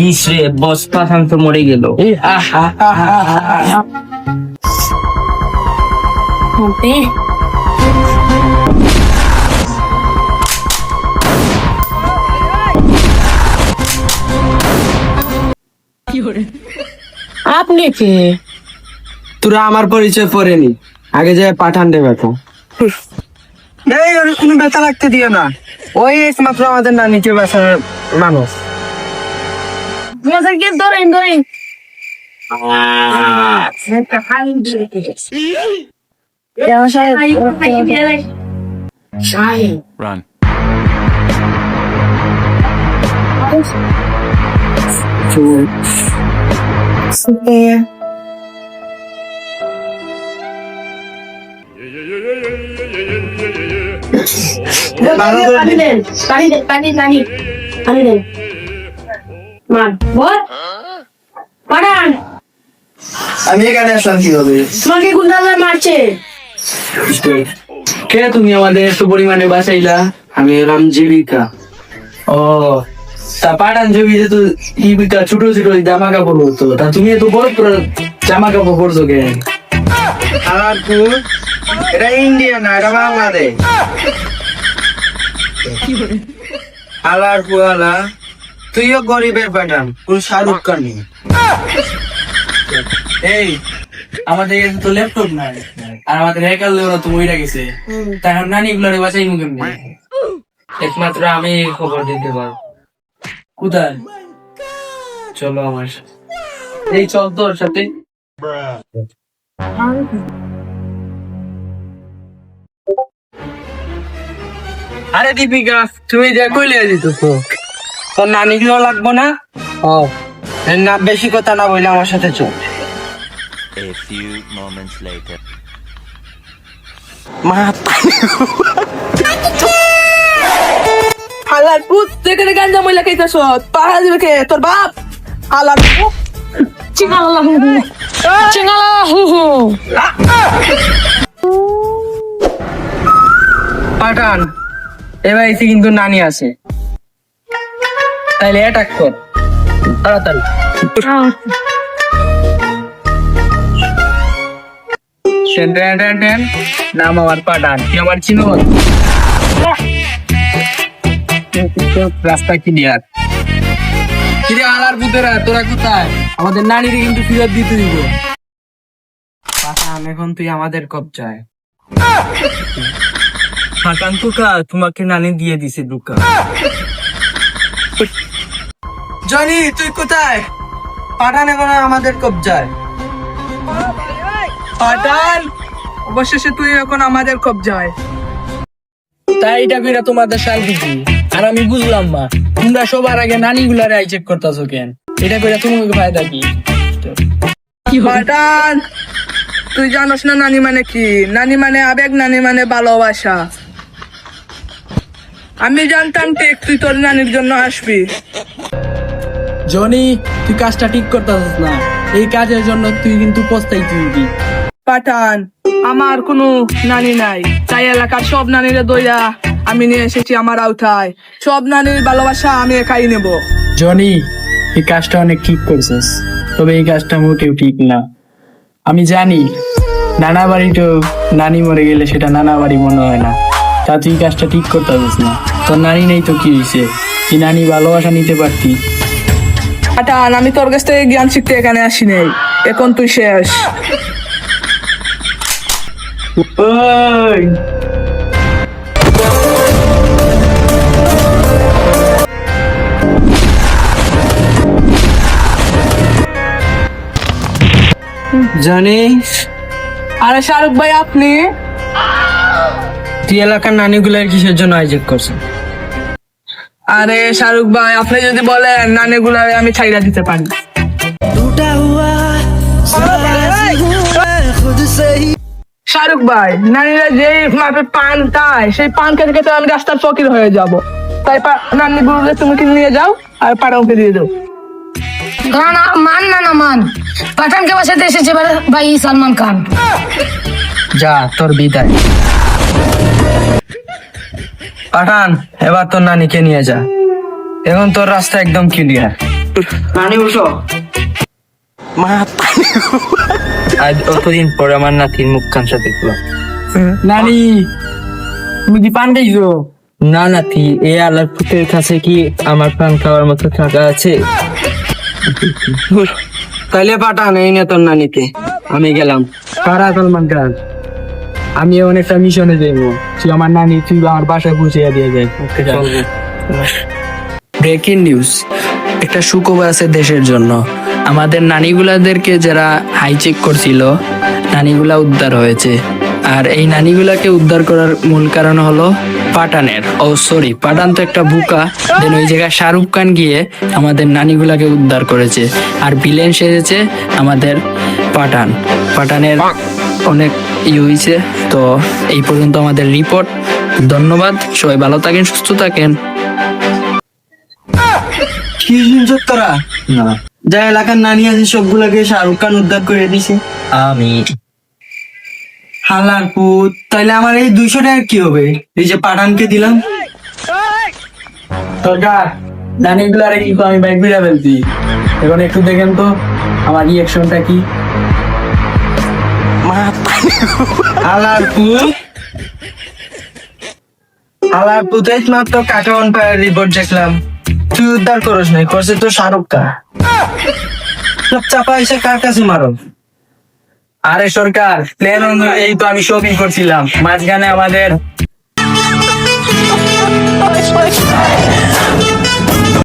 ইস রে, বস পাঠান তো মরে গেল। আপনি কে? তোরা আমার পরিচয় পড়েনি, আগে যায় পাঠান দেবে তো। এই ওর কোনো ব্যথা লাগতে দিও না, ওই একমাত্র আমাদের নানিকে বাঁচানোর মানুষ। মোটরসাইকেল ধরেন ধরেন। Run. পানি দেন, পানি দেন, পানি পানি পানি দেন। মান বল পাঠান, আমি এখানে আসলাম কিভাবে? তোমাকে গুন্ডারা মারছে। কে তুমি আমাদের এত পরিমাণে বাঁচাইলা? আমি এলাম জীবিকা। ও তা পাঠান জমিতে তো জীবিকা ছোট ছোট জামা কাপড় পরতো, তা তুমি এত বড় বড় জামা কাপড় পরছো কেন? এটা ইন্ডিয়া না, এটা বাংলাদেশ। আলার পুয়ালা, তুইও গরিবের পাঠান, কোন শাহরুখ খান নেই। এই আমাদের তো ল্যাপটপ নাই, আর আমাদের হ্যাকার ওরা তো মইরা গেছে, তাই এখন নানি গুলারে বাঁচাই মুখে একমাত্র আমি খবর দিতে পারবো। কোথায়? চলো আমার সাথে। এই চল তোর সাথে। আরে দীপিকা, তুমি যা কইলে দিত তো, তোর নানি গুলো লাগবো না? ও না, বেশি কথা না বললে আমার সাথে চল। A few moments later. মা হালার পুত, যেখানে গাঞ্জা মহিলা খাইতেছ পাহাড় দিবে কে? তোর বাপ। হালার চিঙ্গালা হু হু, চিঙ্গালা হু হু। পাঠান, এবার এসে কিন্তু নানি আছে, তাইলে অ্যাটাক কর তাড়াতাড়ি। নাম আমার পাঠান, তুই আমার চিনো? রাস্তা ক্লিয়ার। কিরে আলার পুতেরা, তোরা কোথায়? আমাদের নানিরে কিন্তু ফিরত দিতে দিব। পাঠান, এখন তুই আমাদের কবজায়। পাঠান কুকা, তোমাকে নানি দিয়ে দিছে দুকা। জনি, তুই কোথায়? পাঠান এখন আমাদের কবজায়। পাঠান, অবশেষে তুই এখন আমাদের কবজায়। তাই এটা কইরা তোমাদের শান্তি কি? আর আমি বুঝলাম না, তোমরা সবার আগে নানি গুলারে আই চেক করতেছো কেন? এটা কইরা তোমাকে ফায়দা কি? পাঠান, তুই জানোস না নানি মানে কি? নানি মানে আবেগ, নানি মানে ভালোবাসা। আমি জানতাম ঠিক তুই তোর নানির জন্য আসবি। জনি, তুই কাজটা ঠিক করতেছিস না, এই কাজের জন্য তুই কিন্তু পস্তাইবি। পাঠান, আমার কোনো নানি নাই, তাই এলাকার সব নানিরে দইয়া আমি নিয়ে এসেছি আমার আওতায়। সব নানির ভালোবাসা আমি একাই নেব। জনি, এই কাজটা অনেক ঠিক করছিস, তবে এই কাজটা মোটেও ঠিক না। আমি জানি নানা বাড়ি তো নানি মরে গেলে সেটা নানা বাড়ি মনে হয় না, তা তুই কাজটা ঠিক করতে পারিস না। তোর নানি নেই তো কি হয়েছে? তুই নানি ভালোবাসা নিতে পারতি। পাঠান, আমি তোর কাছ থেকে জ্ঞান শিখতে এখানে আসি নাই, এখন তুই শেষ। ওই জানি, আরে শাহরুখ ভাই, আপনি? তুই এলাকার নানিগুলার কিসের জন্য আয়োজন করছেন? আরে শাহরুখ ভাই, আপনি যদি বলেন নানিগুলা আমি ছাইড়া দিতে পারি। শাহরুখ ভাই, নানিরা যেই মাপে পান খায়, সেই পান খেতে খেতে আমি রাস্তার ফকির হয়ে যাব। তাই নানি গুলোকে তুমি কিনে নিয়ে যাও আর পাড়াওকে দিয়ে দাও। না না মান, না না মান। পাঠানকে বাঁচাতে এসেছে ভাই সালমান খান। যা, তোর বিদায়। পাঠান, এবার তোর নানিকে নিয়ে যা, এখন তোর রাস্তা একদম ক্লিয়ার। নানি উঠো। আজ অতদিন পর আমার নাতির মুখ কাঞ্চা দেখলাম। নানি তুমি কি পান খাইছো? না নাতি, এই আল্লাহর পুতের কাছে কি আমার পান খাওয়ার মতো টাকা আছে? তাইলে পাঠান এই না তোর নানিকে, আমি গেলাম। কারা সালমান খান? আমি অনেকটা মিশনে যাইবো, তুই আমার নানি তুই আমার বাসায় পৌঁছে দিয়ে যায়। ব্রেকিং নিউজ, একটা সুখবর আছে দেশের জন্য। আমাদের নানিগুলাদেরকে যারা হাইচেক করছিল, নানিগুলা উদ্ধার হয়েছে। আর এই নানিগুলাকে উদ্ধার করার মূল কারণ হলো পাঠানের, পাঠান তো একটা বুকা। দেন ওই জায়গায় শাহরুখ খান গিয়ে আমাদের নানিগুলাকে উদ্ধার করেছে। আর ভিলেন সেজেছে আমাদের পাঠানের অনেক হয়েছে। তো এই পর্যন্ত আমাদের রিপোর্ট। ধন্যবাদ, সবাই ভালো থাকেন, সুস্থ থাকেন। কি শুনছো তোরা? না, যা এলাকার নানি আছে সবগুলাকে শাহরুখ খান উদ্ধার করে দিছে। আমি হালার পুত, তাইলে আমার এই 200 টাকা কি হবে? এই যে পাঠানকে দিলাম। সরকার, নানিগুলারে কিন্তু আমি বাইক বিড়া ফেলছি। এখন একটু দেখেন তো আমার রিয়াকশনটা কি। হালার পুত মাত্র কাকাওয়ান পায়ের রিপোর্ট দেখলাম, তুই উদ্ধার করস নাই, করছে তো শাহরুখ খান। সব চাপা এসে কার কাছে মারো? আরে সরকার, প্ল্যান অনুযায়ী তো আমি শপিং করছিলাম, মাঝখানে আমাদের